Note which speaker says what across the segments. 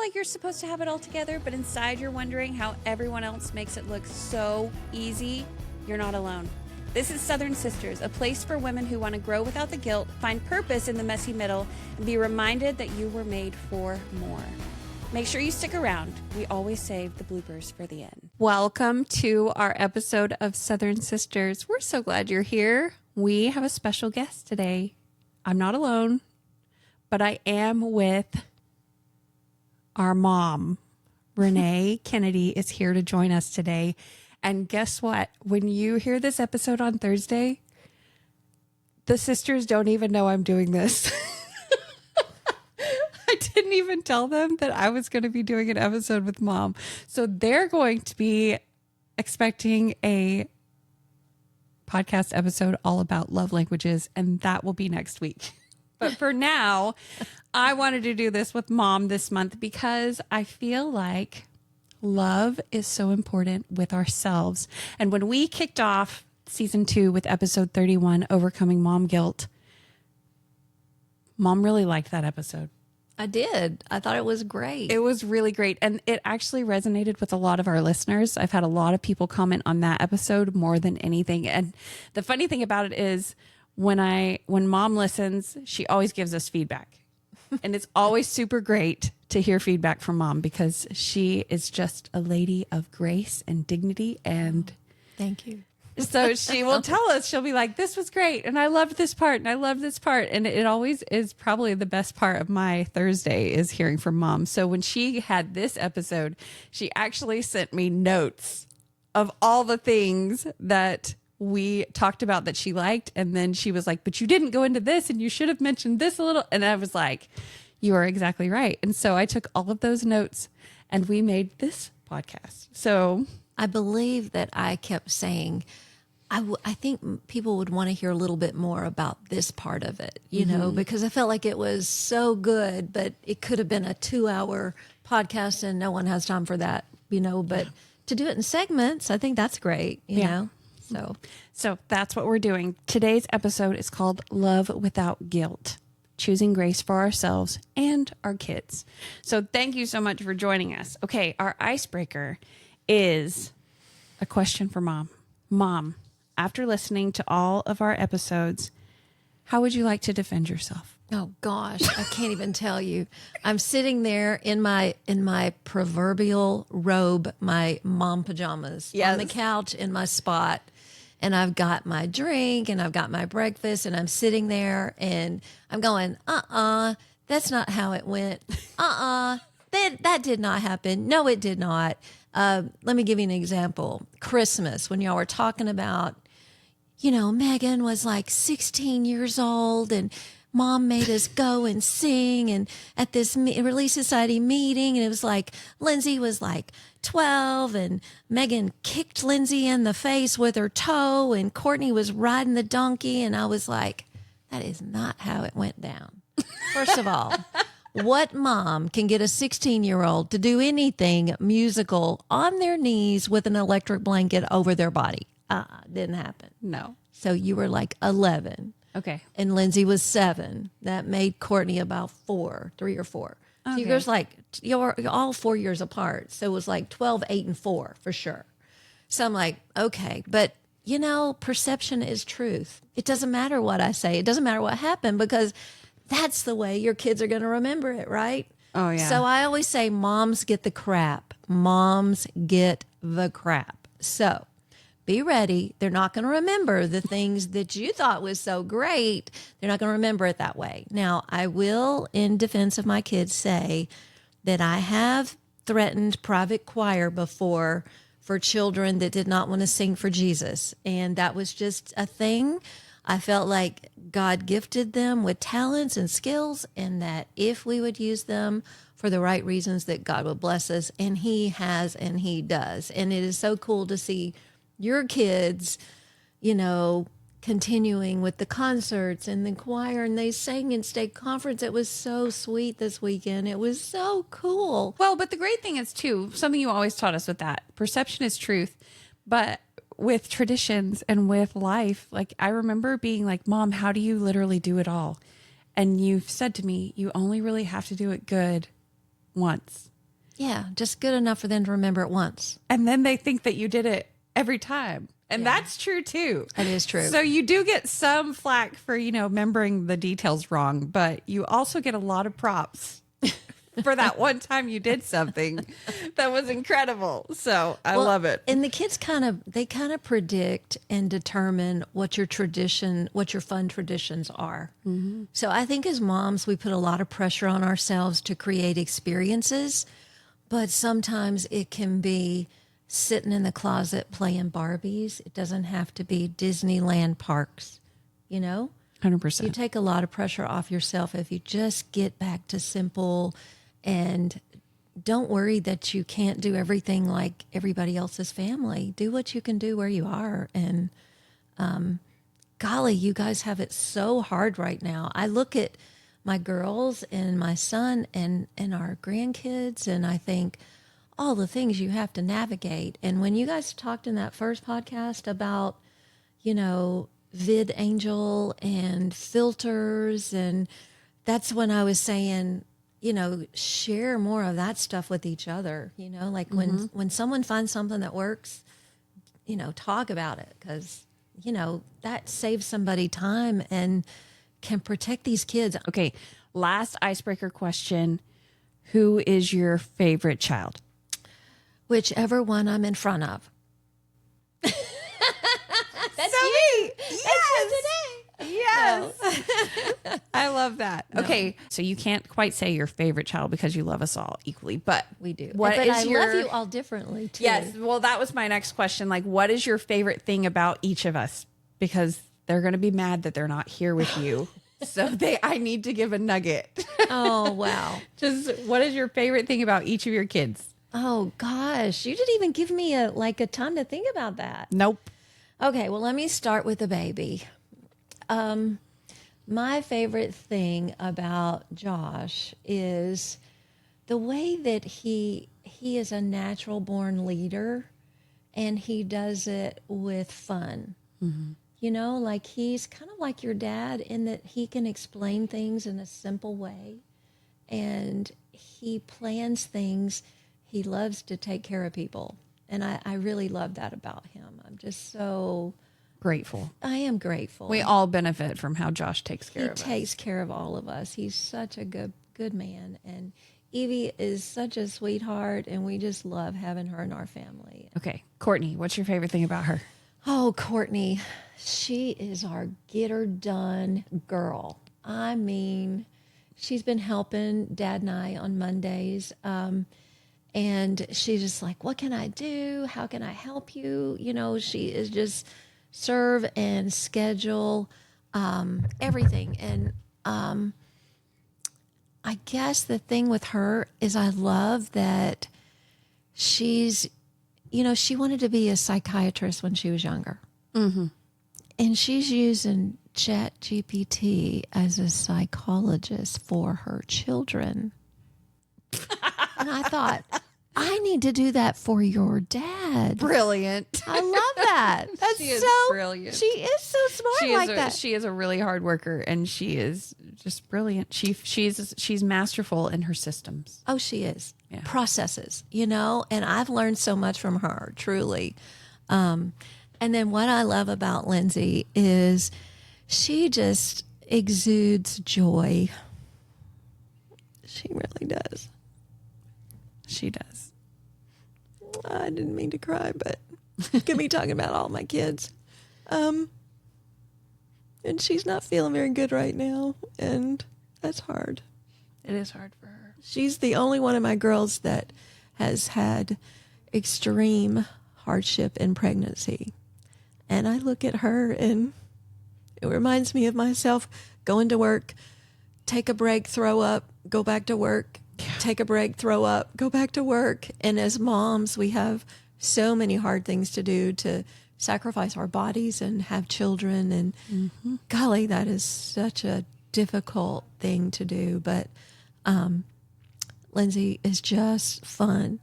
Speaker 1: like you're supposed to have it all together, but inside you're wondering how everyone else makes it look so easy, you're not alone. This is Southern Sisters, a place for women who want to grow without the guilt, find purpose in the messy middle, and be reminded that you were made for more. Make sure you stick around. We always save the bloopers for the end. Welcome to our episode of Southern Sisters. We're so glad you're here. We have a special guest today. I'm not alone, but I am with our mom. Renee Kennedy is here to join us today. And guess what? When you hear this episode on Thursday, the sisters don't even know I'm doing this. I didn't even tell them that I was going to be doing an episode with mom. So they're going to be expecting a podcast episode all about love languages, and that will be next week. But for now, I wanted to do this with mom this month because I feel like love is so important with ourselves. And when we kicked off season 2 with episode 31, Overcoming Mom Guilt, mom really liked that episode.
Speaker 2: I did. I thought it was great.
Speaker 1: It was really great. And it actually resonated with a lot of our listeners. I've had a lot of people comment on that episode more than anything. And the funny thing about it is when mom listens, she always gives us feedback. And it's always super great to hear feedback from mom because she is just a lady of grace and dignity. And
Speaker 2: thank you.
Speaker 1: So she will tell us, she'll be like, this was great. And I loved this part. And I love this part. And it always is probably the best part of my Thursday is hearing from mom. So when she had this episode, she actually sent me notes of all the things that we talked about that she liked. And then she was like, but you didn't go into this and you should have mentioned this a little. And I was like, you are exactly right. And so I took all of those notes and we made this podcast. So
Speaker 2: I believe that I kept saying, I think people would want to hear a little bit more about this part of it, you know, because I felt like it was so good, but it could have been a 2-hour podcast and no one has time for that, you know, but to do it in segments, I think that's great, you know.
Speaker 1: So that's what we're doing. Today's episode is called Love Without Guilt, choosing grace for ourselves and our kids. So thank you so much for joining us. Okay, our icebreaker is a question for mom. Mom, after listening to all of our episodes, how would you like to defend yourself?
Speaker 2: Oh gosh, I can't even tell you. I'm sitting there in my proverbial robe, my mom pajamas, on the couch in my spot, and I've got my drink and I've got my breakfast, and I'm sitting there and I'm going, that's not how it went. That did not happen. No, it did not. Let me give you an example. Christmas, when y'all were talking about, you know, Meggan was like 16 years old and mom made us go and sing and at this Relief Society meeting. And it was like, Lindsay was like 12 and Meggan kicked Lindsay in the face with her toe and Courtney was riding the donkey. And I was like, that is not how it went down. First of all, what mom can get a 16-year-old to do anything musical on their knees with an electric blanket over their body? Didn't happen.
Speaker 1: No.
Speaker 2: So you were like 11.
Speaker 1: Okay.
Speaker 2: And Lindsay was 7. That made Courtney about 3 or 4. So you guys like, you're all 4 years apart. So it was like 12, 8, and 4 for sure. So I'm like, okay. But, you know, perception is truth. It doesn't matter what I say. It doesn't matter what happened because that's the way your kids are going to remember it, right?
Speaker 1: Oh, yeah.
Speaker 2: So I always say moms get the crap. Moms get the crap. So be ready. They're not going to remember the things that you thought was so great. They're not going to remember it that way. Now, I will, in defense of my kids, say that I have threatened private choir before for children that did not want to sing for Jesus. And that was just a thing. I felt like God gifted them with talents and skills, and that if we would use them for the right reasons, that God would bless us. And He has, and He does. And it is so cool to see your kids, you know, continuing with the concerts and the choir, and they sang in state conference. It was so sweet this weekend. It was so cool.
Speaker 1: Well, but the great thing is too, something you always taught us with that, perception is truth, but with traditions and with life, like I remember being like, Mom, how do you literally do it all? And you've said to me, you only really have to do it good once.
Speaker 2: Yeah, just good enough for them to remember it once.
Speaker 1: And then they think that you did it every time. And that's true too.
Speaker 2: That is true.
Speaker 1: So you do get some flack for, remembering the details wrong, but you also get a lot of props for that one time you did something that was incredible. So I love it.
Speaker 2: And the kids kind of predict and determine what your fun traditions are. Mm-hmm. So I think as moms, we put a lot of pressure on ourselves to create experiences, but sometimes it can be sitting in the closet playing Barbies. It doesn't have to be Disneyland parks,
Speaker 1: 100%.
Speaker 2: You take a lot of pressure off yourself if you just get back to simple and don't worry that you can't do everything like everybody else's family. Do what you can do where you are. And golly, you guys have it so hard right now. I look at my girls and my son and our grandkids, and I think, all the things you have to navigate. And when you guys talked in that first podcast about, VidAngel and filters, and that's when I was saying, share more of that stuff with each other, like when someone finds something that works, talk about it, because, that saves somebody time and can protect these kids.
Speaker 1: Okay. Last icebreaker question. Who is your favorite child?
Speaker 2: Whichever one I'm in front of. That's
Speaker 1: so
Speaker 2: you.
Speaker 1: Me.
Speaker 2: That's
Speaker 1: Yes.
Speaker 2: you today.
Speaker 1: Yes. No. I love that. No. Okay. So you can't quite say your favorite child because you love us all equally, but
Speaker 2: we do.
Speaker 1: But
Speaker 2: I love you all differently too.
Speaker 1: Yes. Well, that was my next question. Like, what is your favorite thing about each of us? Because they're going to be mad that they're not here with you. So I need to give a nugget.
Speaker 2: Oh, wow.
Speaker 1: Just what is your favorite thing about each of your kids?
Speaker 2: Oh gosh, you didn't even give me a time to think about that.
Speaker 1: Nope.
Speaker 2: Okay, well, let me start with the baby. My favorite thing about Josh is the way that he is a natural born leader, and he does it with fun. Mm-hmm. Like he's kind of like your dad in that he can explain things in a simple way, and he plans things. He loves to take care of people. And I really love that about him. I'm just so
Speaker 1: grateful.
Speaker 2: I am grateful.
Speaker 1: We all benefit from how Josh takes care of us.
Speaker 2: He takes care of all of us. He's such a good man. And Evie is such a sweetheart, and we just love having her in our family.
Speaker 1: Okay. Courtney, what's your favorite thing about her?
Speaker 2: Oh, Courtney. She is our get her done girl. I mean, she's been helping Dad and I on Mondays. And she's just like, what can I do? How can I help you? She is just serve and schedule everything. And I guess the thing with her is I love that she's, she wanted to be a psychiatrist when she was younger. Mm-hmm. And she's using ChatGPT as a psychologist for her children. And I thought, I need to do that for your dad.
Speaker 1: Brilliant.
Speaker 2: I love that. That's
Speaker 1: she is
Speaker 2: so
Speaker 1: brilliant.
Speaker 2: She is so smart that.
Speaker 1: She is a really hard worker, and she is just brilliant. She's masterful in her systems.
Speaker 2: Oh, she is. Yeah. Processes, and I've learned so much from her, truly. And then what I love about Lindsay is she just exudes joy. She really does.
Speaker 1: She does.
Speaker 2: I didn't mean to cry, but get me talking about all my kids. And she's not feeling very good right now, and that's hard.
Speaker 1: It is hard for her.
Speaker 2: She's the only one of my girls that has had extreme hardship in pregnancy. And I look at her, and it reminds me of myself going to work, take a break, throw up, go back to work. Take a break, throw up, go back to work. And as moms, we have so many hard things to do to sacrifice our bodies and have children. And golly, that is such a difficult thing to do. But Lindsay is just fun,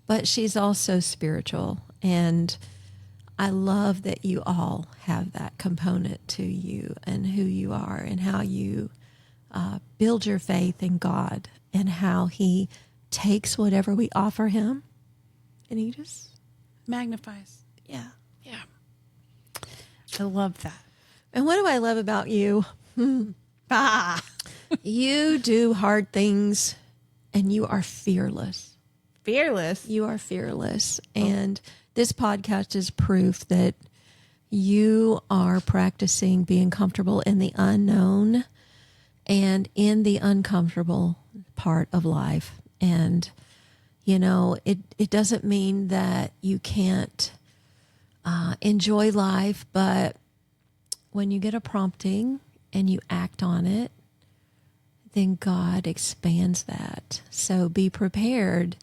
Speaker 2: but she's also spiritual. And I love that you all have that component to you and who you are and how you build your faith in God and how he takes whatever we offer him and he just
Speaker 1: magnifies.
Speaker 2: Yeah.
Speaker 1: Yeah. I love that.
Speaker 2: And what do I love about you? You do hard things and you are fearless.
Speaker 1: Fearless.
Speaker 2: You are fearless. And this podcast is proof that you are practicing being comfortable in the unknown and in the uncomfortable part of life. And, you know, it doesn't mean that you can't enjoy life, but when you get a prompting and you act on it, then God expands that. So be prepared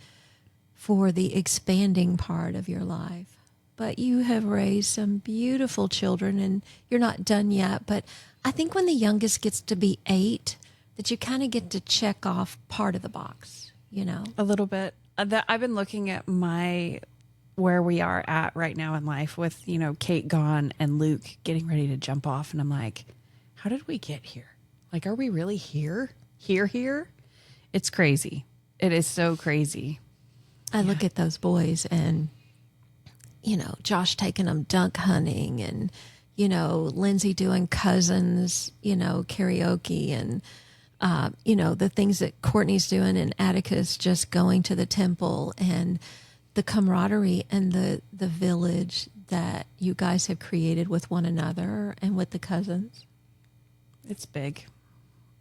Speaker 2: for the expanding part of your life. But you have raised some beautiful children and you're not done yet. But I think when the youngest gets to be 8, that you kind of get to check off part of the box, you know?
Speaker 1: A little bit. I've been looking at where we are at right now in life with, you know, Kate gone and Luke getting ready to jump off. And I'm like, how did we get here? Like, are we really here? Here? It's crazy. It is so crazy.
Speaker 2: I look at those boys and, you know, Josh taking them duck hunting and, you know, Lindsay doing cousins, you know, karaoke and, you know, the things that Courtney's doing and Atticus just going to the temple and the camaraderie and the village that you guys have created with one another and with the cousins.
Speaker 1: It's big.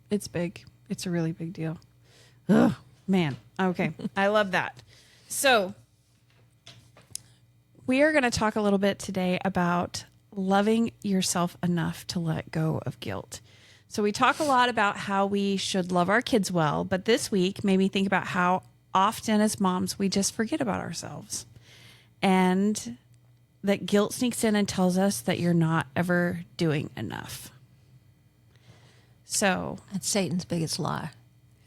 Speaker 1: It's big. It's a really big deal. Ugh, man. Okay. I love that. So we are going to talk a little bit today about loving yourself enough to let go of guilt. So we talk a lot about how we should love our kids well, but this week made me think about how often as moms, we just forget about ourselves and that guilt sneaks in and tells us that you're not ever doing enough. So
Speaker 2: that's Satan's biggest lie.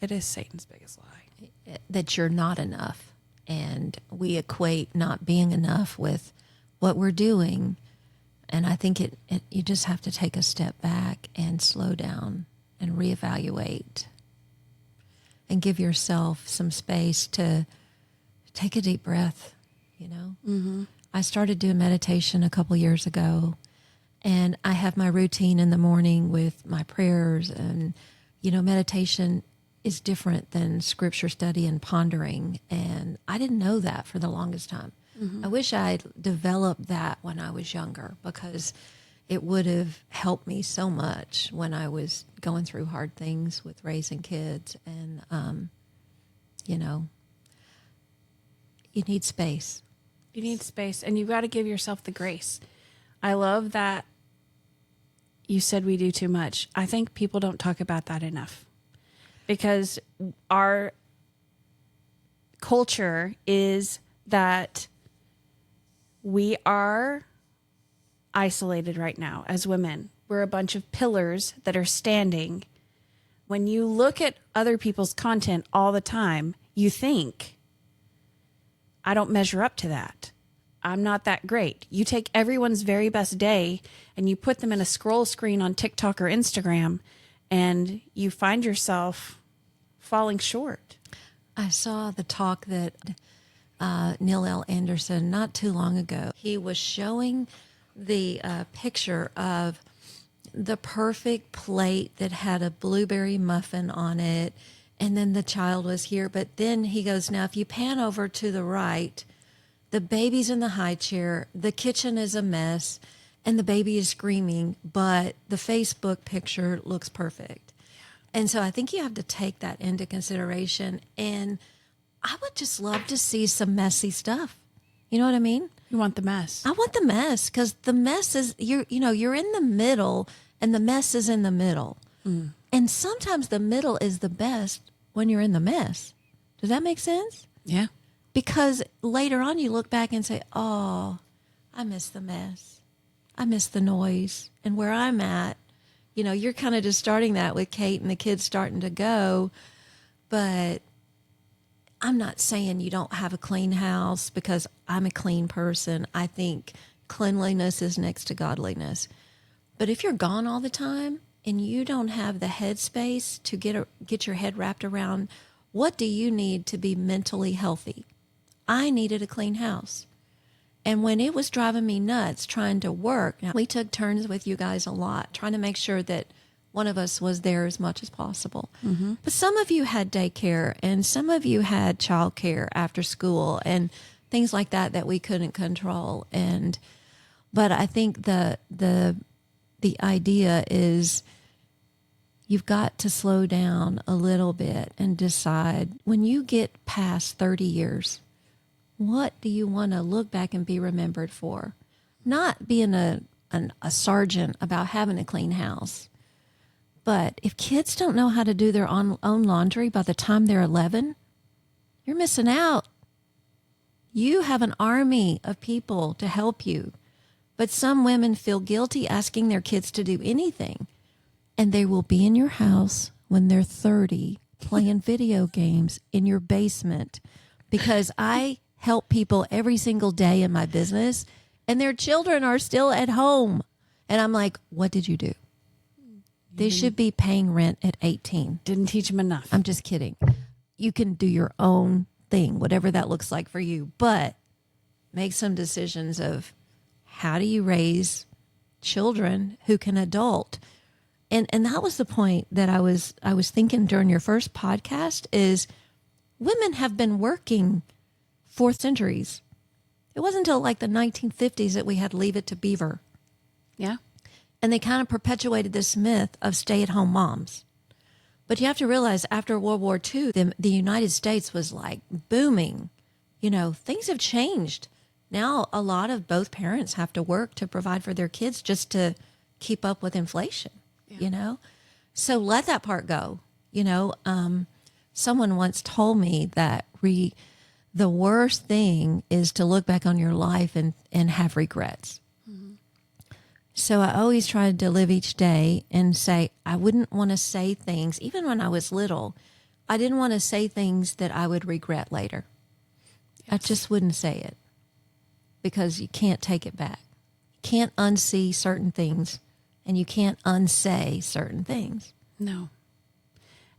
Speaker 1: It is Satan's biggest lie.
Speaker 2: That you're not enough. And we equate not being enough with what we're doing. And I think you just have to take a step back and slow down and reevaluate and give yourself some space to take a deep breath, you know? Mm-hmm. I started doing meditation a couple years ago, and I have my routine in the morning with my prayers. And, you know, meditation is different than scripture study and pondering. And I didn't know that for the longest time. Mm-hmm. I wish I'd developed that when I was younger because it would have helped me so much when I was going through hard things with raising kids. And, you know, you need space.
Speaker 1: You need space, and you've got to give yourself the grace. I love that you said we do too much. I think people don't talk about that enough because our culture is that we are isolated right now as women. We're a bunch of pillars that are standing. When you look at other people's content all the time, you think, I don't measure up to that. I'm not that great. You take everyone's very best day and you put them in a scroll screen on TikTok or Instagram and you find yourself falling short.
Speaker 2: I saw the talk that Neil L. Anderson not too long ago. He was showing the picture of the perfect plate that had a blueberry muffin on it, and then the child was here. But then he goes, now if you pan over to the right, the baby's in the high chair, the kitchen is a mess, and the baby is screaming, but the Facebook picture looks perfect. And so I think you have to take that into consideration. And I would just love to see some messy stuff. You know what I mean?
Speaker 1: You want the mess.
Speaker 2: I want the mess because the mess is, you're in the middle and the mess is in the middle. Mm. And sometimes the middle is the best when you're in the mess. Does that make sense?
Speaker 1: Yeah.
Speaker 2: Because later on you look back and say, oh, I miss the mess. I miss the noise. And where I'm at, you know, you're kind of just starting that with Kate and the kids starting to go. But I'm not saying you don't have a clean house because I'm a clean person. I think cleanliness is next to godliness. But if you're gone all the time and you don't have the headspace to get your head wrapped around what do you need to be mentally healthy. I needed a clean house. And when it was driving me nuts trying to work, we took turns with you guys a lot, trying to make sure that one of us was there as much as possible. Mm-hmm. But some of you had daycare and some of you had childcare after school and things like that we couldn't control. But I think the idea is you've got to slow down a little bit and decide when you get past 30 years, what do you want to look back and be remembered for? Not being a sergeant about having a clean house. But if kids don't know how to do their own laundry by the time they're 11, you're missing out. You have an army of people to help you. But some women feel guilty asking their kids to do anything. And they will be in your house when they're 30 playing video games in your basement. Because I help people every single day in my business and their children are still at home. And I'm like, what did you do? They should be paying rent at 18.
Speaker 1: Didn't teach them enough.
Speaker 2: I'm just kidding. You can do your own thing, whatever that looks like for you, but make some decisions of how do you raise children who can adult? And that was the point that I was thinking during your first podcast is women have been working for centuries. It wasn't until like the 1950s that we had Leave It to Beaver.
Speaker 1: Yeah.
Speaker 2: And they kind of perpetuated this myth of stay-at-home moms. But you have to realize after World War II, the United States was like booming. You know, things have changed. Now a lot of both parents have to work to provide for their kids just to keep up with inflation, you know? So let that part go. You know, someone once told me that the worst thing is to look back on your life and have regrets. So I always tried to live each day and say, I wouldn't want to say things, even when I was little, I didn't want to say things that I would regret later. Yes. I just wouldn't say it because you can't take it back. You can't unsee certain things and you can't unsay certain things.
Speaker 1: No.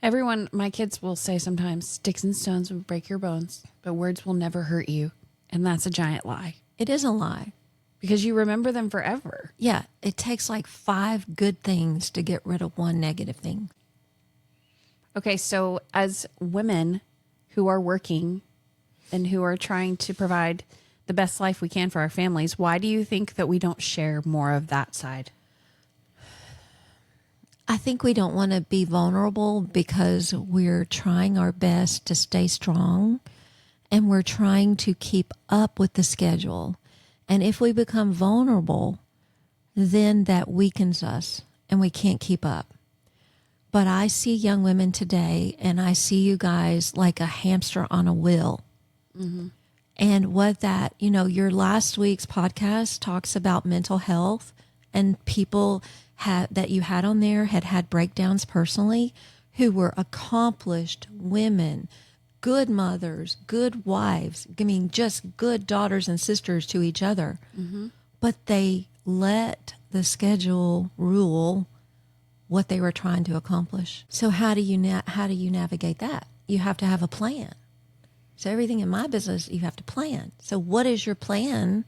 Speaker 1: My kids will say sometimes, sticks and stones will break your bones, but words will never hurt you. And that's a giant lie.
Speaker 2: It is a lie.
Speaker 1: Because you remember them forever.
Speaker 2: Yeah, it takes like 5 good things to get rid of 1 negative thing.
Speaker 1: Okay, so as women who are working and who are trying to provide the best life we can for our families, why do you think that we don't share more of that side?
Speaker 2: I think we don't want to be vulnerable because we're trying our best to stay strong and we're trying to keep up with the schedule. And if we become vulnerable, then that weakens us and we can't keep up. But I see young women today and I see you guys like a hamster on a wheel. Mm-hmm. And what that, you know, your last week's podcast talks about mental health and people that you had on there had breakdowns personally who were accomplished women, good mothers, good wives, I mean, just good daughters and sisters to each other. Mm-hmm. But they let the schedule rule what they were trying to accomplish. So how do you navigate that? You have to have a plan. So everything in my business, you have to plan. So what is your plan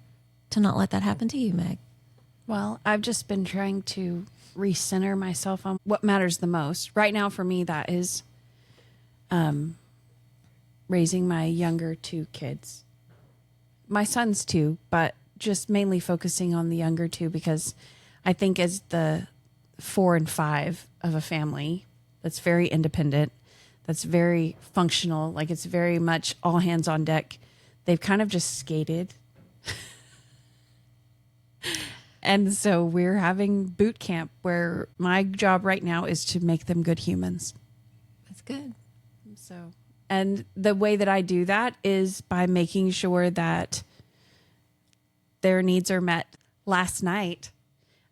Speaker 2: to not let that happen to you, Meg?
Speaker 1: Well, I've just been trying to recenter myself on what matters the most. Right now for me, that is raising my younger 2 kids. My sons too, but just mainly focusing on the younger 2 because I think as the 4 and 5 of a family that's very independent, that's very functional, like it's very much all hands on deck, they've kind of just skated. And so we're having boot camp where my job right now is to make them good humans.
Speaker 2: That's good.
Speaker 1: So, and the way that I do that is by making sure that their needs are met. Last night,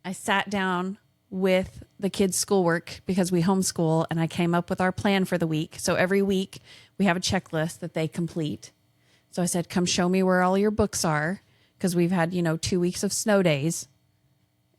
Speaker 1: I sat down with the kids' schoolwork because we homeschool and I came up with our plan for the week. So every week we have a checklist that they complete. So I said, come show me where all your books are because we've had, 2 weeks of snow days.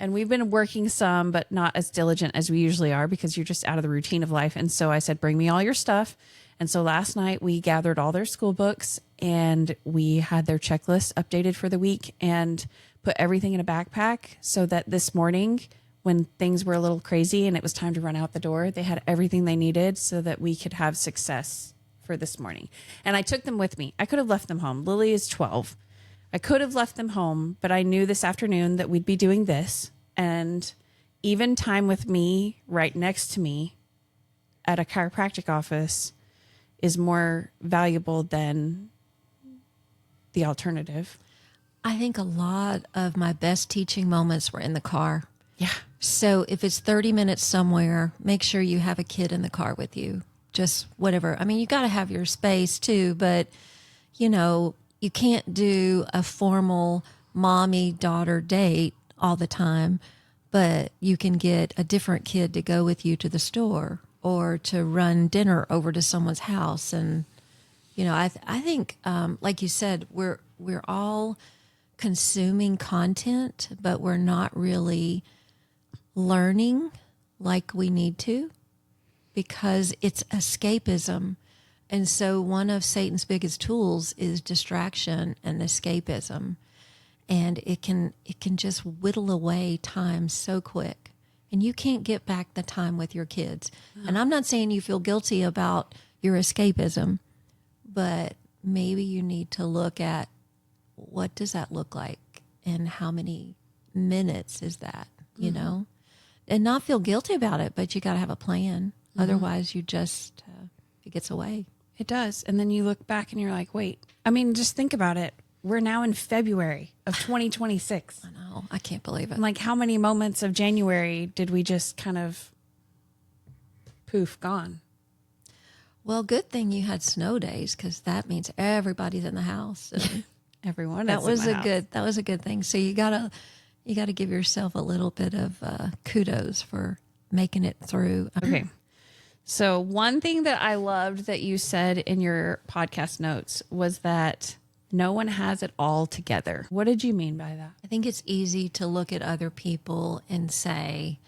Speaker 1: And we've been working some, but not as diligent as we usually are because you're just out of the routine of life. And so I said, bring me all your stuff. And so last night we gathered all their school books and we had their checklist updated for the week and put everything in a backpack so that this morning when things were a little crazy and it was time to run out the door, they had everything they needed so that we could have success for this morning. And I took them with me. I could have left them home. Lily is 12. I could have left them home, but I knew this afternoon that we'd be doing this. And even time with me right next to me at a chiropractic office is more valuable than the alternative.
Speaker 2: I think a lot of my best teaching moments were in the car.
Speaker 1: Yeah.
Speaker 2: So if it's 30 minutes somewhere, make sure you have a kid in the car with you. Just whatever. I mean, you got to have your space too, but you know, you can't do a formal mommy-daughter date all the time, but you can get a different kid to go with you to the store or to run dinner over to someone's house. And, you know, I think, like you said, we're all consuming content, but we're not really learning like we need to because it's escapism. And so one of Satan's biggest tools is distraction and escapism. And it can just whittle away time so quick. And you can't get back the time with your kids. And I'm not saying you feel guilty about your escapism, but maybe you need to look at what does that look like and how many minutes is that, you know? And not feel guilty about it, but you got to have a plan. Otherwise, you just, it gets away.
Speaker 1: It does. And then you look back and you're like, wait, I mean, just think about it. We're now in February of 2026.
Speaker 2: I know. I can't believe it.
Speaker 1: And like how many moments of January did we just kind of poof gone?
Speaker 2: Well, good thing you had snow days because that means everybody's in the house. And
Speaker 1: Everyone
Speaker 2: that
Speaker 1: is
Speaker 2: was
Speaker 1: in
Speaker 2: a
Speaker 1: my house.
Speaker 2: that was a good thing. So you gotta give yourself a little bit of kudos for making it through.
Speaker 1: Okay. So one thing that I loved that you said in your podcast notes was that no one has it all together. What did you mean by that?
Speaker 2: I think it's easy to look at other people and say,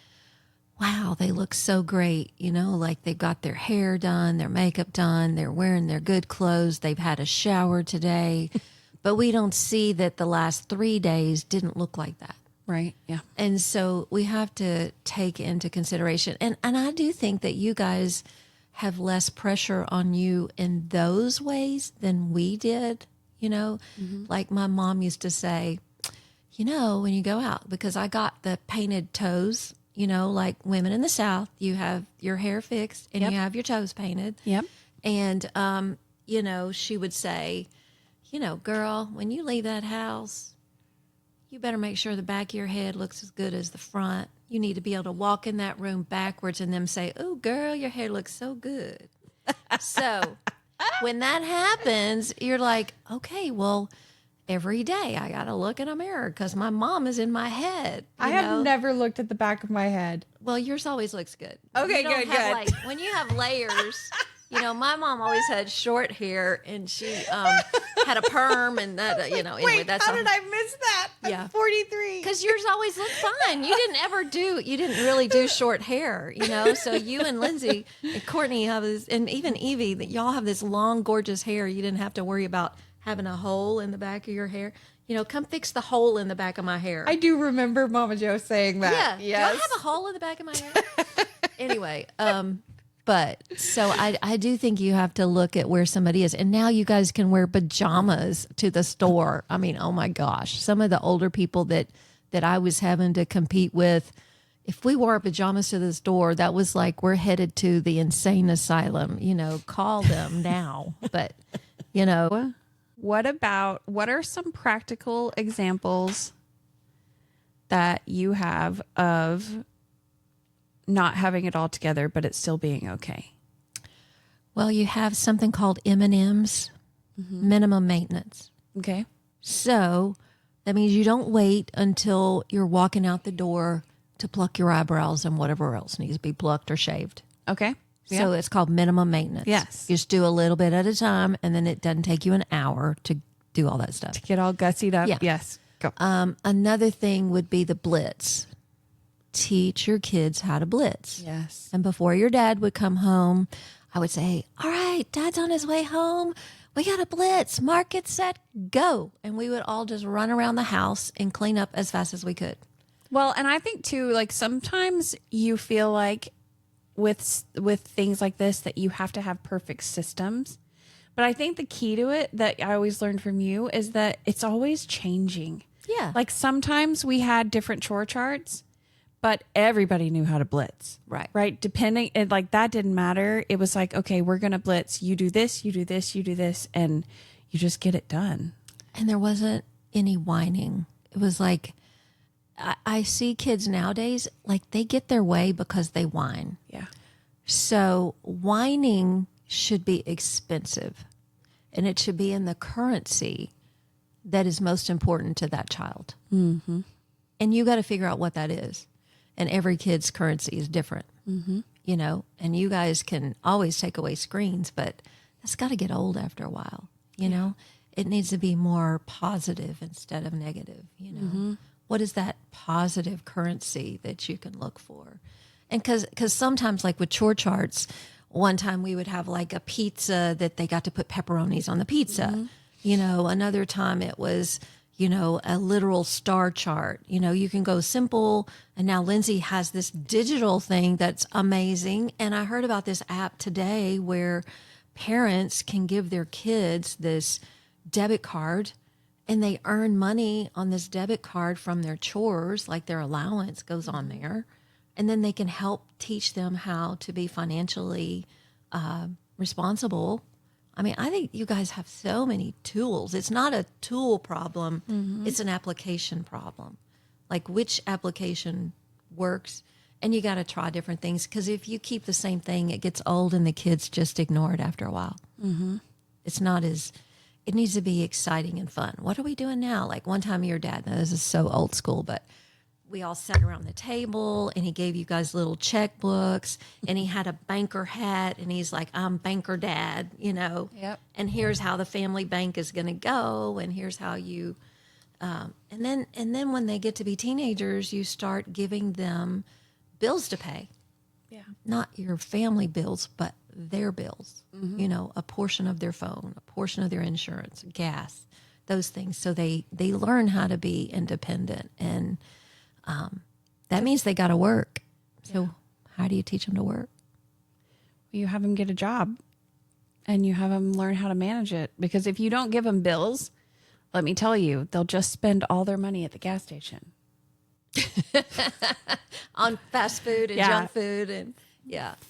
Speaker 2: wow, they look so great. You know, like they've got their hair done, their makeup done, they're wearing their good clothes, they've had a shower today. But we don't see that the last 3 days didn't look like that.
Speaker 1: Right. Yeah.
Speaker 2: And so we have to take into consideration. And I do think that you guys have less pressure on you in those ways than we did. You know, like my mom used to say, you know, when you go out, because I got the painted toes, you know, like women in the South, you have your hair fixed and you have your toes painted.
Speaker 1: Yep.
Speaker 2: And, you know, she would say, you know, girl, when you leave that house, you better make sure the back of your head looks as good as the front. You need to be able to walk in that room backwards and them say, oh, girl, your hair looks so good. So when that happens, you're like, okay, well, every day I got to look in a mirror because my mom is in my head.
Speaker 3: I have never looked at the back of my head.
Speaker 2: Well, yours always looks good.
Speaker 3: Okay,
Speaker 2: You don't
Speaker 3: good.
Speaker 2: have, like, when you have layers, you know, my mom always had short hair and she had a perm and that, you know, anyway,
Speaker 3: Wait,
Speaker 2: that's
Speaker 3: how did I miss that?
Speaker 2: Yeah.
Speaker 3: I'm 43.
Speaker 2: Because yours always looked fine. You didn't really do short hair, you know? So you and Lindsay and Courtney have this, and even Evie, that y'all have this long, gorgeous hair. You didn't have to worry about having a hole in the back of your hair. You know, come fix the hole in the back of my hair.
Speaker 3: I do remember Mama Jo saying that.
Speaker 2: Yeah.
Speaker 3: Yes.
Speaker 2: Do I have a hole in the back of my hair? Anyway, but so I do think you have to look at where somebody is. And now you guys can wear pajamas to the store. I mean, oh my gosh, some of the older people that I was having to compete with, if we wore our pajamas to the store, that was like, we're headed to the insane asylum, you know, call them now. But, you know.
Speaker 1: What are some practical examples that you have of not having it all together, but it still being okay?
Speaker 2: Well, you have something called M&Ms, minimum maintenance.
Speaker 1: Okay.
Speaker 2: So that means you don't wait until you're walking out the door to pluck your eyebrows and whatever else needs to be plucked or shaved.
Speaker 1: Okay.
Speaker 2: So it's called minimum maintenance.
Speaker 1: Yes.
Speaker 2: You just do a little bit at a time, and then it doesn't take you an hour to do all that stuff.
Speaker 1: To get all gussied up.
Speaker 2: Yeah.
Speaker 1: Yes. Go.
Speaker 2: Another thing would be the blitz. teach your kids how to blitz.
Speaker 1: Yes.
Speaker 2: And before your dad would come home, I would say, all right, Dad's on his way home. We got to blitz. Mark it, set, go. And we would all just run around the house and clean up as fast as we could.
Speaker 1: Well, and I think too, like sometimes you feel like with things like this that you have to have perfect systems. But I think the key to it that I always learned from you is that it's always changing.
Speaker 2: Yeah.
Speaker 1: Like sometimes we had different chore charts, but everybody knew how to blitz.
Speaker 2: Right.
Speaker 1: Right. Depending, and like that didn't matter. It was like, okay, we're going to blitz. You do this, you do this, you do this, and you just get it done.
Speaker 2: And there wasn't any whining. It was like, I see kids nowadays, like they get their way because they whine.
Speaker 1: Yeah.
Speaker 2: So whining should be expensive, and it should be in the currency that is most important to that child.
Speaker 1: Mm-hmm.
Speaker 2: And you got to figure out what that is. And every kid's currency is different, you know, and you guys can always take away screens, but that's got to get old after a while, you know. It needs to be more positive instead of negative, you know. What is that positive currency that you can look for? And because sometimes, like with chore charts, one time we would have like a pizza that they got to put pepperonis on the pizza. You know, another time it was, you know, a literal star chart. You know, you can go simple. And now Lindsay has this digital thing that's amazing. And I heard about this app today where parents can give their kids this debit card, and they earn money on this debit card from their chores, like their allowance goes on there. And then they can help teach them how to be financially responsible. I mean, I think you guys have so many tools. It's not a tool problem. It's an application problem. Like which application works, and you got to try different things. Because if you keep the same thing, it gets old and the kids just ignore it after a while. It's not as... It needs to be exciting and fun. What are we doing now? Like one time your dad, now this is so old school, but we all sat around the table and he gave you guys little checkbooks and he had a banker hat and he's like, I'm banker dad, you know, and here's how the family bank is going to go. And here's how you, and then when they get to be teenagers, you start giving them bills to pay.
Speaker 1: Yeah.
Speaker 2: Not your family bills, but their bills, you know, a portion of their phone, a portion of their insurance, gas, those things. So they learn how to be independent, and that means they got to work. So how do you teach them to work?
Speaker 1: You have them get a job and you have them learn how to manage it, because if you don't give them bills, let me tell you, they'll just spend all their money at the gas station.
Speaker 2: On fast food and junk food and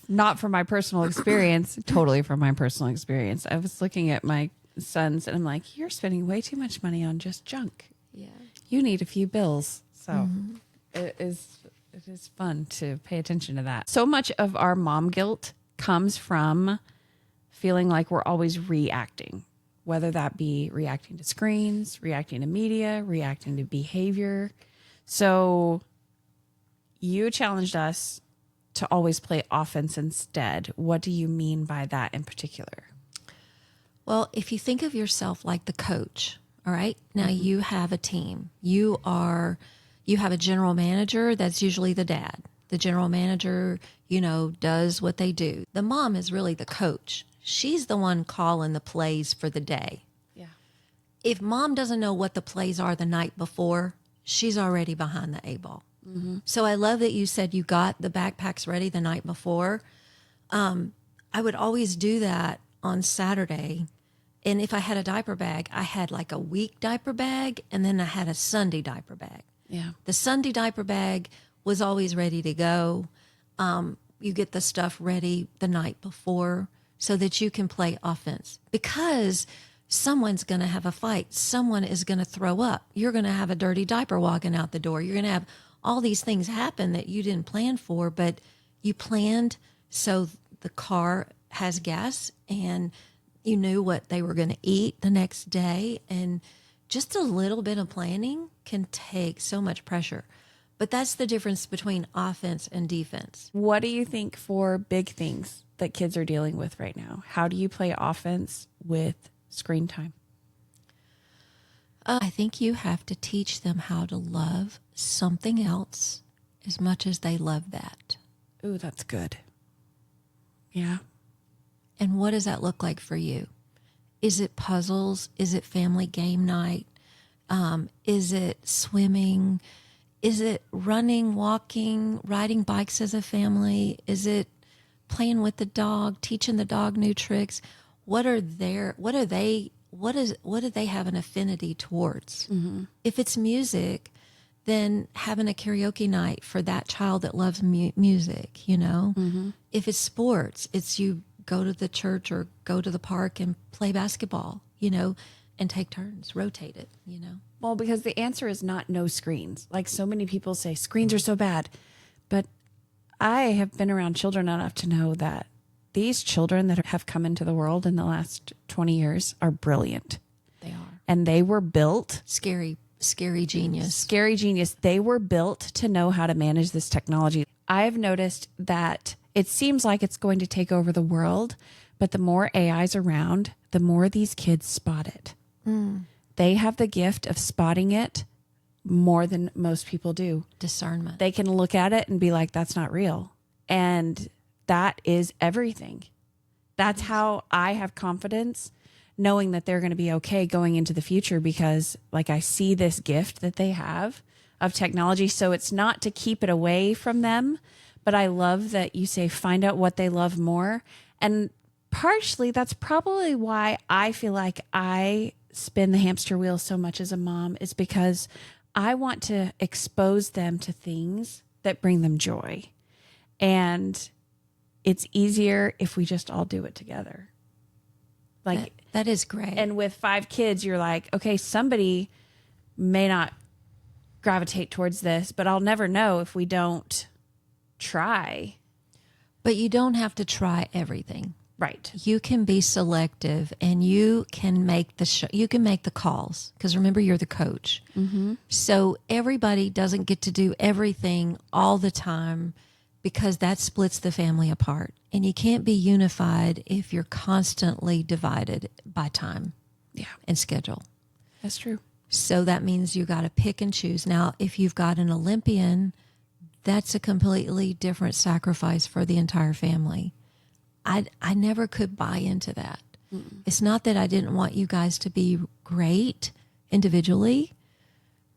Speaker 1: Not from my personal experience, totally from my personal experience. I was looking at my sons and I'm like, you're spending way too much money on just junk.
Speaker 2: Yeah.
Speaker 1: You need a few bills. So it is fun to pay attention to that. So much of our mom guilt comes from feeling like we're always reacting, whether that be reacting to screens, reacting to media, reacting to behavior. So you challenged us to always play offense instead. What do you mean by that in particular?
Speaker 2: Well, if you think of yourself like the coach, all right, now you have a team. You have a general manager. That's usually the dad. The general manager, you know, does what they do. The mom is really the coach. She's the one calling the plays for the day.
Speaker 1: Yeah.
Speaker 2: If mom doesn't know what the plays are the night before, she's already behind the eight ball. So I love that you said you got the backpacks ready the night before. I would always do that on Saturday. And if I had a diaper bag, I had like a week diaper bag, and then I had a Sunday diaper bag.
Speaker 1: Yeah.
Speaker 2: The Sunday diaper bag was always ready to go. You get the stuff ready the night before so that you can play offense, because someone's going to have a fight. Someone is going to throw up. You're going to have a dirty diaper walking out the door. You're going to have all these things happen that you didn't plan for, but you planned so the car has gas and you knew what they were going to eat the next day. And just a little bit of planning can take so much pressure. But that's the difference between offense and defense.
Speaker 1: What do you think for big things that kids are dealing with right now? How do you play offense with screen time?
Speaker 2: I think you have to teach them how to love something else as much as they love that.
Speaker 1: Ooh, that's good. Yeah.
Speaker 2: And what does that look like for you? Is it puzzles? Is it family game night? Is it swimming? Is it running, walking, riding bikes as a family? Is it playing with the dog, teaching the dog new tricks? What do they have an affinity towards? Mm-hmm. If it's music, then having a karaoke night for that child that loves music, you know? Mm-hmm. If it's sports, it's you go to the church or go to the park and play basketball, you know, and take turns, rotate it, you know?
Speaker 1: Well, because the answer is not no screens. Like so many people say, screens are so bad. But I have been around children enough to know that these children that have come into the world in the last 20 years are brilliant.
Speaker 2: They are.
Speaker 1: And they were built.
Speaker 2: Scary genius.
Speaker 1: Scary genius. They were built to know how to manage this technology. I have noticed that it seems like it's going to take over the world, but the more AI's around, the more these kids spot it. Mm. They have the gift of spotting it more than most people do.
Speaker 2: Discernment.
Speaker 1: They can look at it and be like, that's not real. And that is everything. That's how I have confidence knowing that they're going to be okay going into the future, because like I see this gift that they have of technology. So it's not to keep it away from them, but I love that you say, find out what they love more. And partially that's probably why I feel like I spin the hamster wheel so much as a mom, is because I want to expose them to things that bring them joy. And it's easier if we just all do it together. Like
Speaker 2: that is great.
Speaker 1: And with 5 kids, you're like, okay, somebody may not gravitate towards this, but I'll never know if we don't try.
Speaker 2: But you don't have to try everything.
Speaker 1: Right.
Speaker 2: You can be selective, and you can make you can make the calls, because remember, you're the coach. Mm-hmm. So everybody doesn't get to do everything all the time, because that splits the family apart. And you can't be unified if you're constantly divided by time and schedule.
Speaker 1: That's true.
Speaker 2: So that means you got to pick and choose. Now, if you've got an Olympian, that's a completely different sacrifice for the entire family. I never could buy into that. Mm-mm. It's not that I didn't want you guys to be great individually,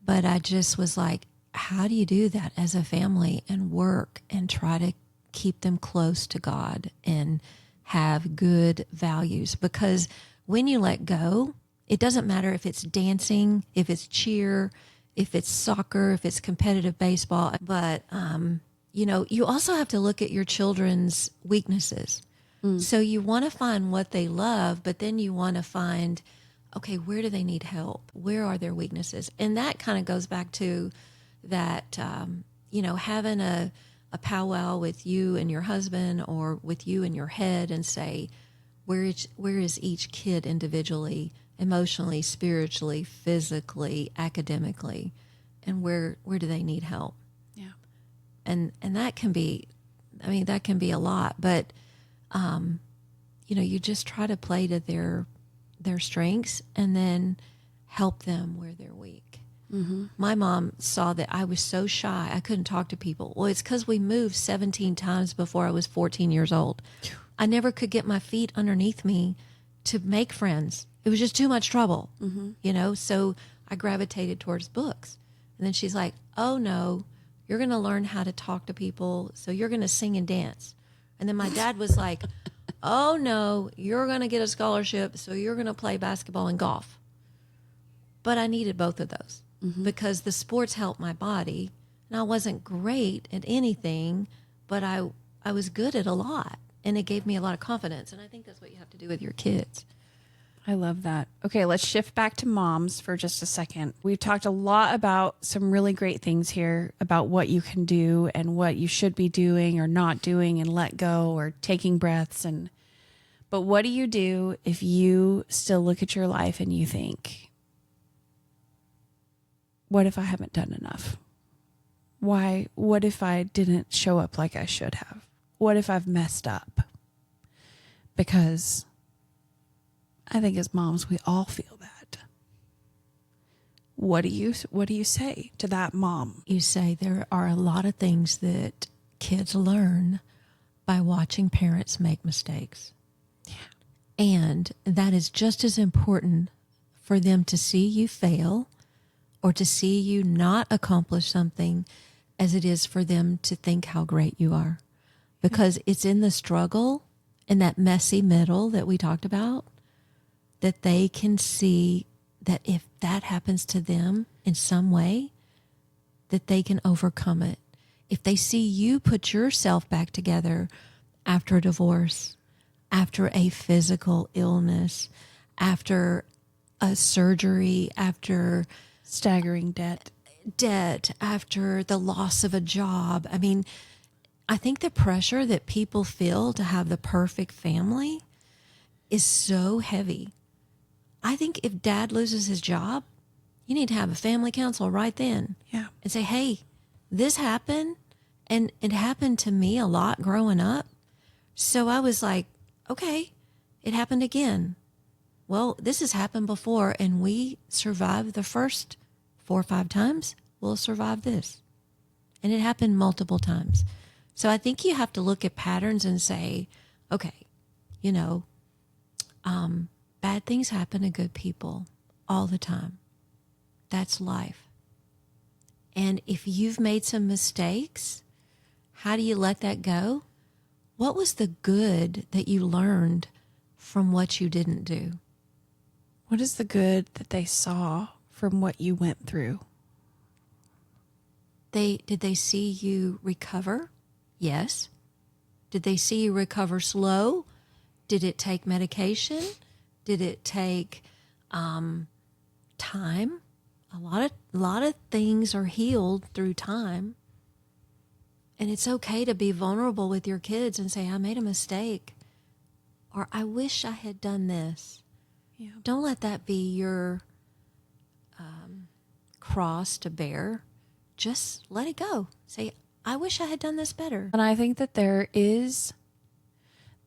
Speaker 2: but I just was like, how do you do that as a family and work and try to keep them close to God and have good values? Because when you let go, it doesn't matter if it's dancing, if it's cheer, if it's soccer, if it's competitive baseball. But, you know, you also have to look at your children's weaknesses. Mm. So you want to find what they love, but then you want to find, okay, where do they need help? Where are their weaknesses? And that kind of goes back to that, you know, having a powwow with you and your husband, or with you and your head, and say, where is each kid individually, emotionally, spiritually, physically, academically, and where do they need help?
Speaker 1: Yeah.
Speaker 2: And that can be, I mean, that can be a lot, but, you know, you just try to play to their strengths and then help them where they're weak. Mm-hmm. My mom saw that I was so shy, I couldn't talk to people. Well, it's because we moved 17 times before I was 14 years old. I never could get my feet underneath me to make friends. It was just too much trouble, you know? So I gravitated towards books. And then she's like, oh no, you're going to learn how to talk to people. So you're going to sing and dance. And then my dad was like, oh no, you're going to get a scholarship. So you're going to play basketball and golf. But I needed both of those because the sports helped my body. And I wasn't great at anything, but I was good at a lot. And it gave me a lot of confidence. And I think that's what you have to do with your kids.
Speaker 1: I love that. Okay, let's shift back to moms for just a second. We've talked a lot about some really great things here about what you can do and what you should be doing or not doing, and let go or taking breaths. But what do you do if you still look at your life and you think, what if I haven't done enough? What if I didn't show up like I should have? What if I've messed up? Because I think as moms, we all feel that.
Speaker 4: what do you say to that mom?
Speaker 2: You say there are a lot of things that kids learn by watching parents make mistakes. Yeah. And that is just as important for them to see you fail or to see you not accomplish something as it is for them to think how great you are. Because it's in the struggle, in that messy middle that we talked about, that they can see that if that happens to them in some way, that they can overcome it. If they see you put yourself back together after a divorce, after a physical illness, after a surgery, after
Speaker 4: Staggering debt,
Speaker 2: after the loss of a job. I mean, I think the pressure that people feel to have the perfect family is so heavy. I think if dad loses his job, you need to have a family council right then.
Speaker 4: Yeah.
Speaker 2: And say, hey, this happened, and it happened to me a lot growing up. So I was like, okay, it happened again. Well, this has happened before, and we survived the first 4 or 5 times. We'll survive this. And it happened multiple times. So I think you have to look at patterns and say, okay, bad things happen to good people all the time. That's life. And if you've made some mistakes, how do you let that go? What was the good that you learned from what you didn't do?
Speaker 4: What is the good that they saw from what you went through?
Speaker 2: Did they see you recover? Yes. Did they see you recover slow? Did it take medication? Did it take time? A lot of things are healed through time. And it's okay to be vulnerable with your kids and say, I made a mistake, or I wish I had done this.
Speaker 4: Yeah.
Speaker 2: Don't let that be your cross to bear. Just let it go. Say, I wish I had done this better.
Speaker 4: And I think that there is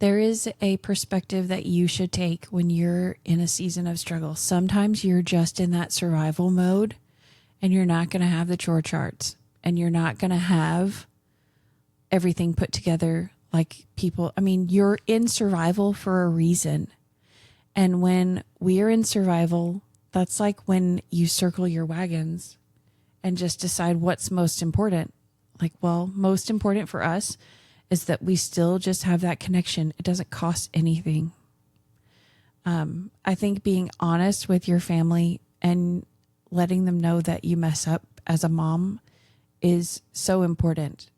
Speaker 4: a perspective that you should take when you're in a season of struggle. Sometimes you're just in that survival mode and you're not going to have the chore charts and you're not going to have everything put together like people. I mean, you're in survival for a reason. And when we are in survival, that's like when you circle your wagons and just decide what's most important. Like, well, most important for us is that we still just have that connection. It doesn't cost anything. I think being honest with your family and letting them know that you mess up as a mom is so important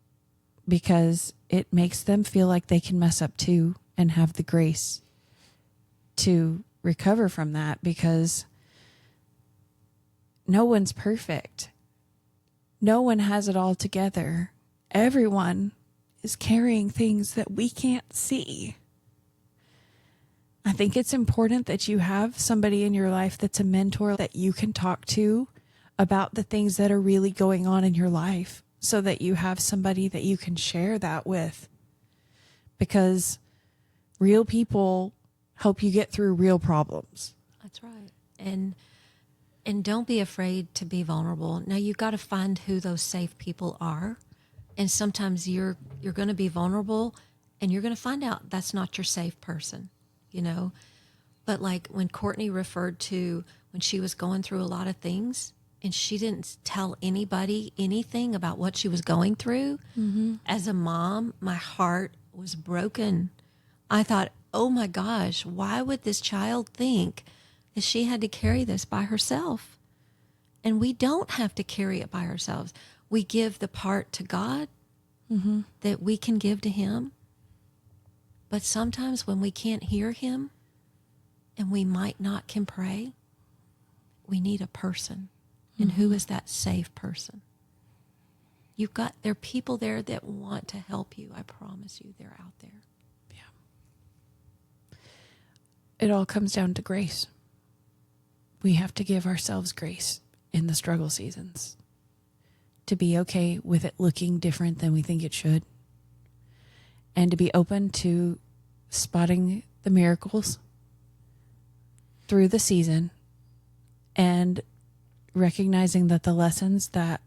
Speaker 4: because it makes them feel like they can mess up too and have the grace to recover from that, because no one's perfect. No one has it all together. Everyone is carrying things that we can't see. I think it's important that you have somebody in your life that's a mentor that you can talk to about the things that are really going on in your life, so that you have somebody that you can share that with. Because real people help you get through real problems.
Speaker 2: That's right. And don't be afraid to be vulnerable. Now you've got to find who those safe people are. And sometimes you're going to be vulnerable and you're going to find out that's not your safe person, But like when Courtney referred to when she was going through a lot of things and she didn't tell anybody anything about what she was going through. Mm-hmm. As a mom, my heart was broken. I thought, oh my gosh, why would this child think that she had to carry this by herself? And we don't have to carry it by ourselves. We give the part to God that we can give to him. But sometimes when we can't hear him and we might not can pray, we need a person. And who is that safe person? There are people there that want to help you. I promise you, they're out there.
Speaker 4: Yeah. It all comes down to grace. We have to give ourselves grace in the struggle seasons to be okay with it looking different than we think it should, and to be open to spotting the miracles through the season and recognizing that the lessons that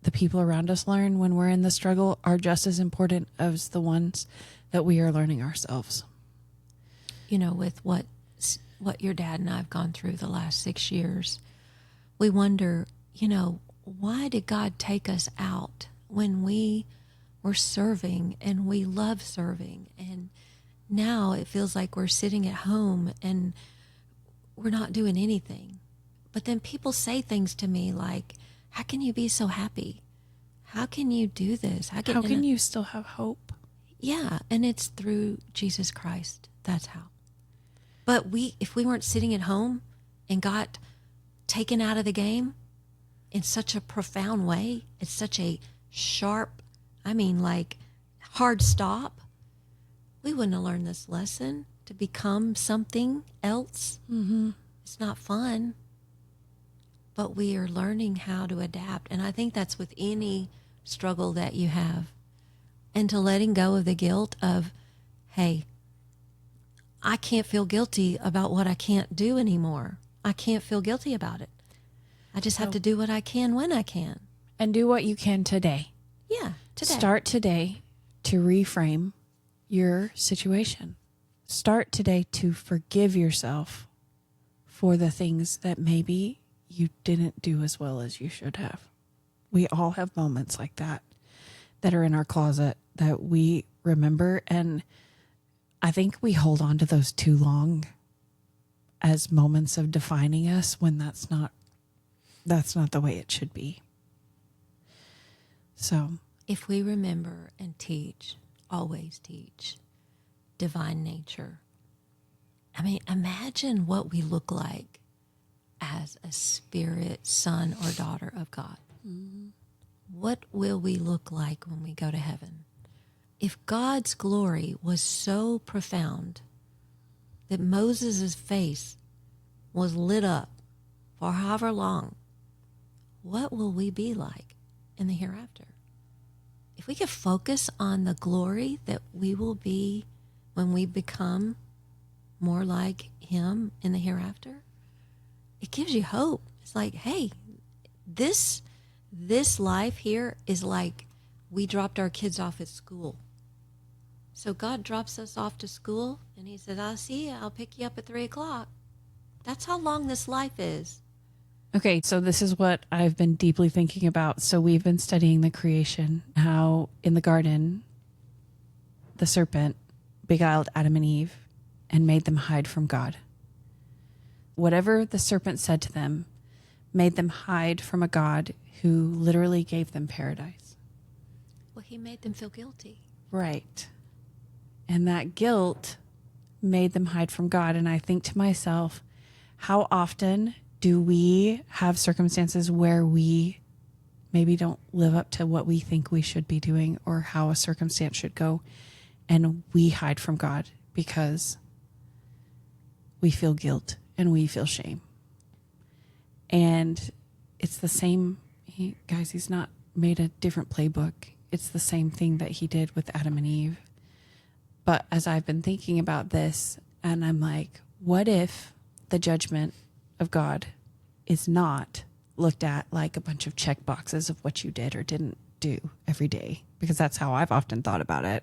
Speaker 4: the people around us learn when we're in the struggle are just as important as the ones that we are learning ourselves.
Speaker 2: You know, with what your dad and I have gone through the last 6 years, we wonder, you know, why did God take us out when we were serving and we love serving? And now it feels like we're sitting at home and we're not doing anything. But then people say things to me like, how can you be so happy? How can you do this?
Speaker 4: How can you still have hope?
Speaker 2: Yeah, and it's through Jesus Christ. That's how. But if we weren't sitting at home and got taken out of the game in such a profound way, it's such a sharp, hard stop, we wouldn't have learned this lesson to become something else.
Speaker 4: Mm-hmm.
Speaker 2: It's not fun, but we are learning how to adapt. And I think that's with any struggle that you have. And to letting go of the guilt of, hey, I can't feel guilty about what I can't do anymore. I can't feel guilty about it. I just have to do what I can when I can.
Speaker 4: And do what you can today.
Speaker 2: Yeah, today.
Speaker 4: Start today to reframe your situation. Start today to forgive yourself for the things that maybe you didn't do as well as you should have. We all have moments like that are in our closet that we remember, and I think we hold on to those too long as moments of defining us when that's not the way it should be. So
Speaker 2: if we remember and teach, always teach, divine nature, imagine what we look like as a spirit son or daughter of God. Mm-hmm. What will we look like when we go to heaven? If God's glory was so profound that Moses' face was lit up for however long, what will we be like in the hereafter? If we could focus on the glory that we will be when we become more like him in the hereafter, it gives you hope. It's like, hey, this life here is like we dropped our kids off at school. So God drops us off to school and he says, I'll see you. I'll pick you up at 3:00. That's how long this life is.
Speaker 4: Okay, so this is what I've been deeply thinking about. So we've been studying the creation, how in the garden, the serpent beguiled Adam and Eve and made them hide from God. Whatever the serpent said to them made them hide from a God who literally gave them paradise.
Speaker 2: Well, he made them feel guilty.
Speaker 4: Right. And that guilt made them hide from God. And I think to myself, how often do we have circumstances where we maybe don't live up to what we think we should be doing or how a circumstance should go, and we hide from God because we feel guilt and we feel shame? And it's the same, he's not made a different playbook. It's the same thing that he did with Adam and Eve. But as I've been thinking about this, and I'm like, what if the judgment of God is not looked at like a bunch of check boxes of what you did or didn't do every day? Because that's how I've often thought about it.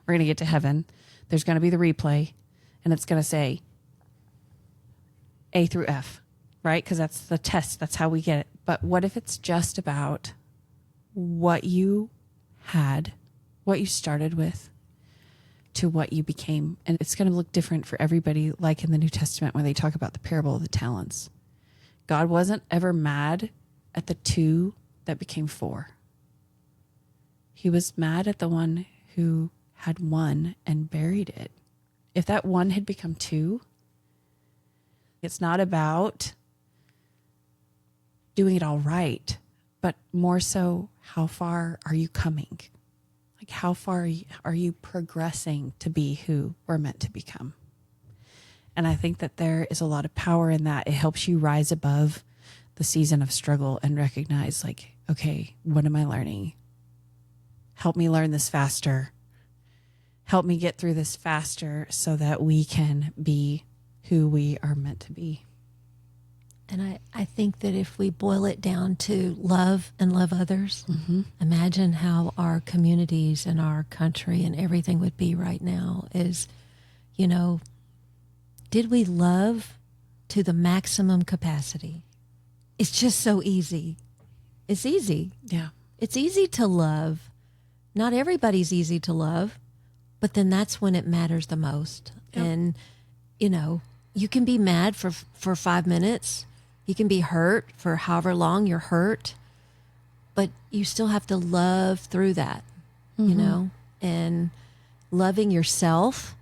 Speaker 4: We're going to get to heaven. There's going to be the replay, and it's going to say A through F, right? Because that's the test. That's how we get it. But what if it's just about what you had, what you started with, to what you became? And it's going to look different for everybody, like in the New Testament when they talk about the parable of the talents. God wasn't ever mad at the 2 that became 4. He was mad at the one who had 1 and buried it. If that 1 had become 2, it's not about doing it all right, but more so, how far are you coming? Like, how far are you progressing to be who we're meant to become? And I think that there is a lot of power in that. It helps you rise above the season of struggle and recognize, like, okay, what am I learning? Help me learn this faster. Help me get through this faster so that we can be who we are meant to be.
Speaker 2: And I think that if we boil it down to love and love others, imagine how our communities and our country and everything would be right now is, did we love to the maximum capacity? It's just so easy. It's easy.
Speaker 4: Yeah.
Speaker 2: It's easy to love. Not everybody's easy to love, but then that's when it matters the most. Yep. And, you can be mad for 5 minutes. You can be hurt for however long you're hurt, but you still have to love through that, and loving yourself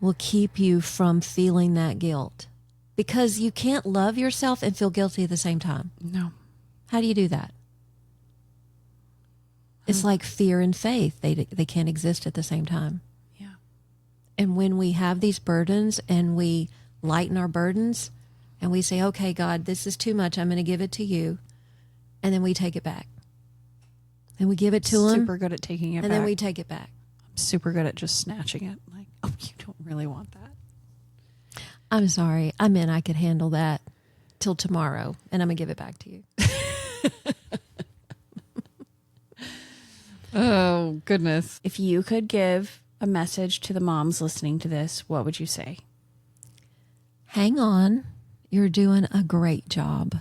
Speaker 2: will keep you from feeling that guilt, because you can't love yourself and feel guilty at the same time.
Speaker 4: No.
Speaker 2: How do you do that? It's like fear and faith. They can't exist at the same time.
Speaker 4: Yeah.
Speaker 2: And when we have these burdens and we lighten our burdens and we say, okay, God, this is too much. I'm going to give it to you. And then we take it back. And we give it to him.
Speaker 4: Super good at taking it back.
Speaker 2: And then we take it back.
Speaker 4: I'm super good at just snatching it. Like, oh, you don't really want that.
Speaker 2: I'm sorry. I meant I could handle that till tomorrow. And I'm going to give it back to you.
Speaker 4: Oh, goodness. If you could give a message to the moms listening to this, what would you say?
Speaker 2: Hang on. You're doing a great job.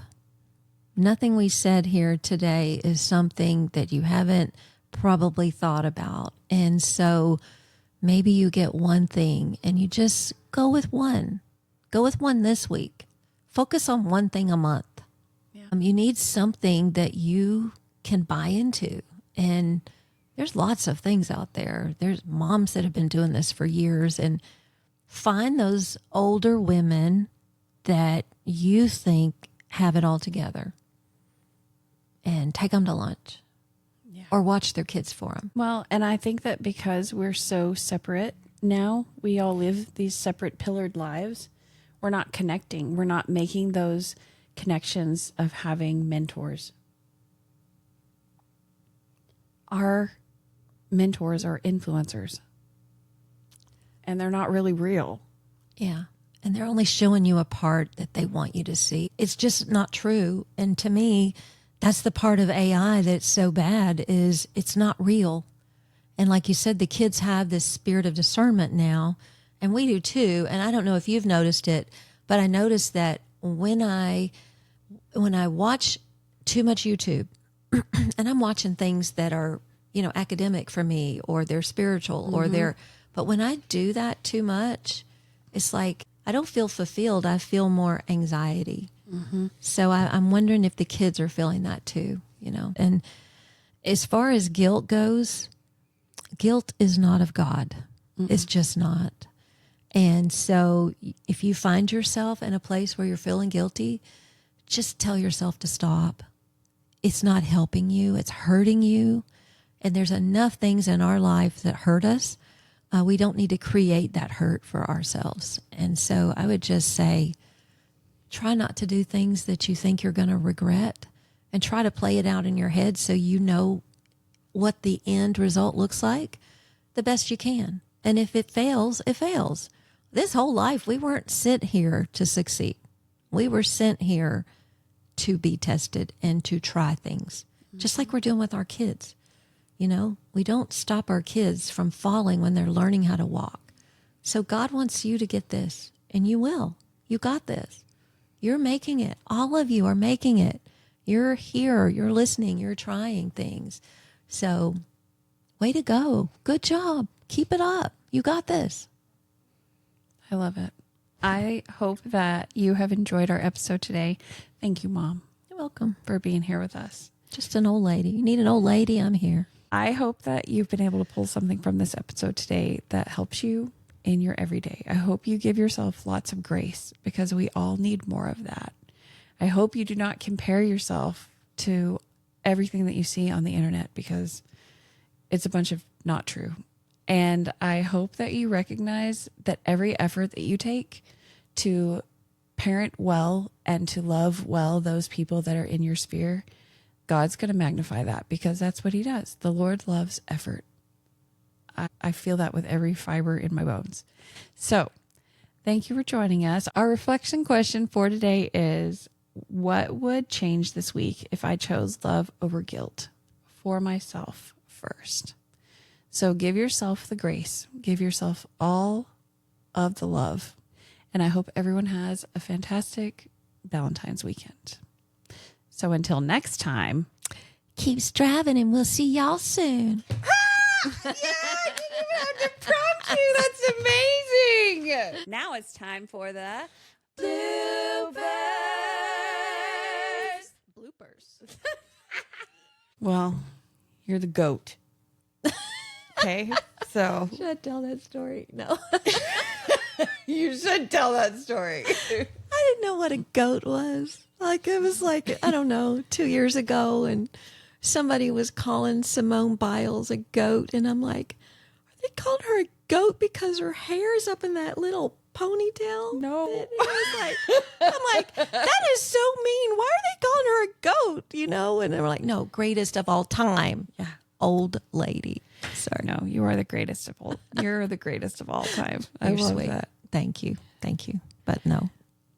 Speaker 2: Nothing we said here today is something that you haven't probably thought about. And so maybe you get one thing and you just go with one. Go with one this week. Focus on one thing a month. Yeah. You need something that you can buy into. And there's lots of things out there. There's moms that have been doing this for years, and find those older women that you think have it all together and take them to lunch or watch their kids for them.
Speaker 4: Well, and I think that because we're so separate now, we all live these separate pillared lives. We're not connecting. We're not making those connections of having mentors. Our mentors are influencers, and they're not really real.
Speaker 2: Yeah. And they're only showing you a part that they want you to see. It's just not true. And to me, that's the part of AI that's so bad, is it's not real. And like you said, the kids have this spirit of discernment now, and we do too. And I don't know if you've noticed it, but I noticed that when I watch too much YouTube, and I'm watching things that are, academic for me, or they're spiritual, or but when I do that too much, it's like I don't feel fulfilled. I feel more anxiety. So I'm wondering if the kids are feeling that too, And as far as guilt goes, guilt is not of God. It's just not. And so if you find yourself in a place where you're feeling guilty, just tell yourself to stop. It's not helping you. It's hurting you. And there's enough things in our life that hurt us. We don't need to create that hurt for ourselves. And so I would just say, try not to do things that you think you're going to regret, and try to play it out in your head so you know what the end result looks like the best you can. And if it fails, it fails. This whole life, we weren't sent here to succeed. We were sent here to be tested and to try things, just like we're doing with our kids. We don't stop our kids from falling when they're learning how to walk. So God wants you to get this, and you will. You got this. You're making it. All of you are making it. You're here. You're listening. You're trying things. So way to go. Good job. Keep it up. You got this.
Speaker 4: I love it. I hope that you have enjoyed our episode today. Thank you, Mom.
Speaker 2: You're welcome.
Speaker 4: For being here with us.
Speaker 2: Just an old lady. You need an old lady? I'm here.
Speaker 4: I hope that you've been able to pull something from this episode today that helps you in your everyday. I hope you give yourself lots of grace, because we all need more of that. I hope you do not compare yourself to everything that you see on the internet, because it's a bunch of not true. And I hope that you recognize that every effort that you take to parent well and to love well those people that are in your sphere, God's going to magnify that, because that's what he does. The Lord loves effort. I feel that with every fiber in my bones. So Thank you for joining us. Our reflection question for today is, what would change this week if I chose love over guilt for myself first? So give yourself the grace, give yourself all of the love. And I hope everyone has a fantastic Valentine's weekend. So until next time,
Speaker 2: keep striving and we'll see y'all soon.
Speaker 3: Yeah, I didn't even have to prompt you. That's amazing.
Speaker 1: Now it's time for the
Speaker 2: Bloopers.
Speaker 4: well, you're the goat. Okay, so
Speaker 2: Should I tell that story? No.
Speaker 3: You should tell that story.
Speaker 2: I didn't know what a goat was. Like, it was like, I don't know, 2 years ago, and somebody was calling Simone Biles a goat, and I'm like, are they calling her a goat because her hair's up in that little ponytail?
Speaker 3: No.
Speaker 2: And it was like, I'm like, that is so mean. Why are they calling her a goat? You know? And they were like, no, greatest of all time.
Speaker 4: yeah.
Speaker 2: Old lady. Sorry.
Speaker 4: No, you are the greatest of all. You're the greatest of all time. I
Speaker 2: You're
Speaker 4: love
Speaker 2: sweet.
Speaker 4: that.
Speaker 2: Thank you. Thank you. But no.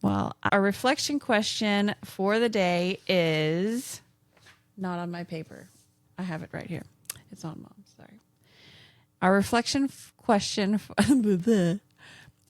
Speaker 4: Well, our reflection question for the day is not on my paper. I have it right here. It's on Mom's. Sorry. Our reflection question.